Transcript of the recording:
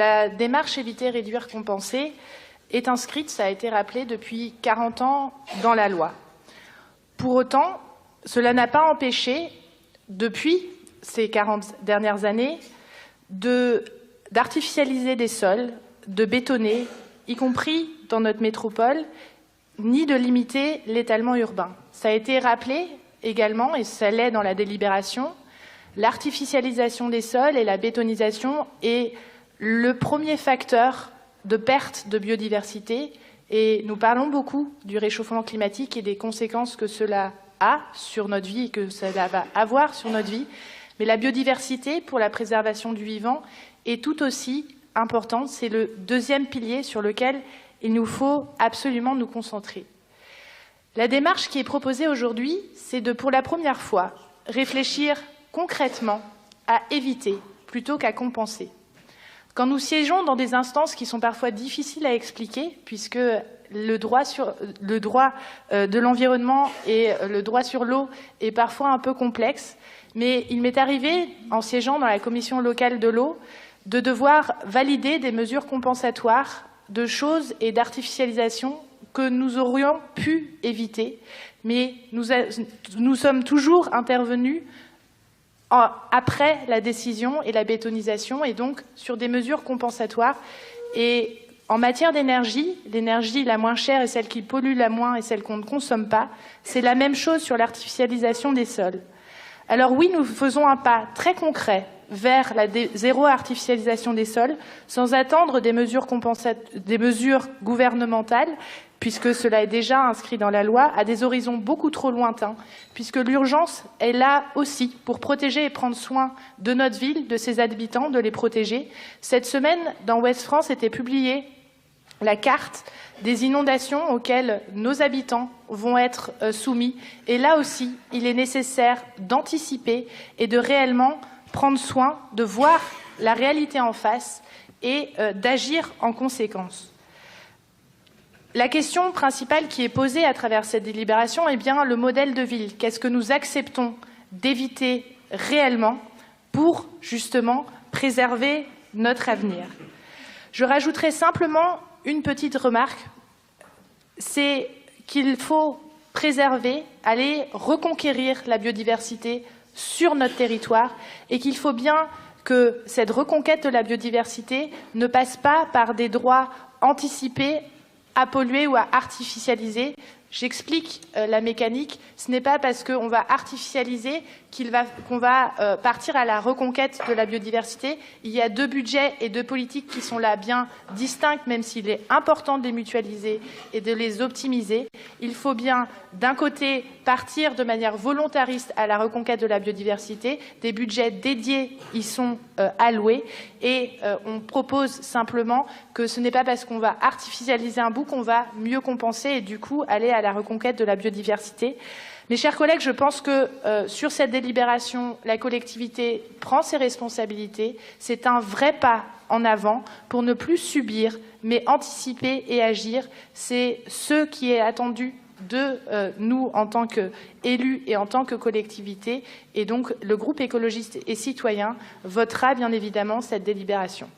La démarche éviter, réduire, compenser est inscrite, ça a été rappelé, depuis 40 ans dans la loi. Pour autant, cela n'a pas empêché, depuis ces 40 dernières années, d'artificialiser des sols, de bétonner, y compris dans notre métropole, ni de limiter l'étalement urbain. Ça a été rappelé également, et ça l'est dans la délibération, l'artificialisation des sols et la bétonisation est le premier facteur de perte de biodiversité, et nous parlons beaucoup du réchauffement climatique et des conséquences que cela a sur notre vie et que cela va avoir sur notre vie. Mais la biodiversité, pour la préservation du vivant, est tout aussi importante. C'est le deuxième pilier sur lequel il nous faut absolument nous concentrer. La démarche qui est proposée aujourd'hui, c'est de, pour la première fois, réfléchir concrètement à éviter plutôt qu'à compenser. Quand nous siégeons dans des instances qui sont parfois difficiles à expliquer, puisque le droit de l'environnement et le droit sur l'eau est parfois un peu complexe, mais il m'est arrivé, en siégeant dans la commission locale de l'eau, de devoir valider des mesures compensatoires de choses et d'artificialisation que nous aurions pu éviter, mais nous sommes toujours intervenus après la décision et la bétonisation, et donc sur des mesures compensatoires. Et en matière d'énergie, l'énergie la moins chère est celle qui pollue la moins et celle qu'on ne consomme pas. C'est la même chose sur l'artificialisation des sols. Alors oui, nous faisons un pas très concret vers la zéro artificialisation des sols, sans attendre des mesures gouvernementales, puisque cela est déjà inscrit dans la loi, à des horizons beaucoup trop lointains, puisque l'urgence est là aussi pour protéger et prendre soin de notre ville, de ses habitants, de les protéger. Cette semaine, dans Ouest France, était publiée la carte des inondations auxquelles nos habitants vont être soumis. Et là aussi, il est nécessaire d'anticiper et de réellement prendre soin, de voir la réalité en face et d'agir en conséquence. La question principale qui est posée à travers cette délibération est bien le modèle de ville. Qu'est-ce que nous acceptons d'éviter réellement pour, justement, préserver notre avenir? Je rajouterai simplement une petite remarque, c'est qu'il faut préserver, aller reconquérir la biodiversité sur notre territoire, et qu'il faut bien que cette reconquête de la biodiversité ne passe pas par des droits anticipés à polluer ou à artificialiser. J'explique la mécanique. Ce n'est pas parce qu'on va artificialiser qu'on va partir à la reconquête de la biodiversité. Il y a deux budgets et deux politiques qui sont là bien distincts, même s'il est important de les mutualiser et de les optimiser. Il faut bien, d'un côté, partir de manière volontariste à la reconquête de la biodiversité. Des budgets dédiés y sont alloués, et on propose simplement que ce n'est pas parce qu'on va artificialiser un bout qu'on va mieux compenser et du coup aller à la reconquête de la biodiversité. Mes chers collègues, je pense que sur cette délibération, la collectivité prend ses responsabilités. C'est un vrai pas en avant pour ne plus subir, mais anticiper et agir. C'est ce qui est attendu de nous en tant qu'élus et en tant que collectivité. Et donc, le groupe écologiste et citoyen votera bien évidemment cette délibération.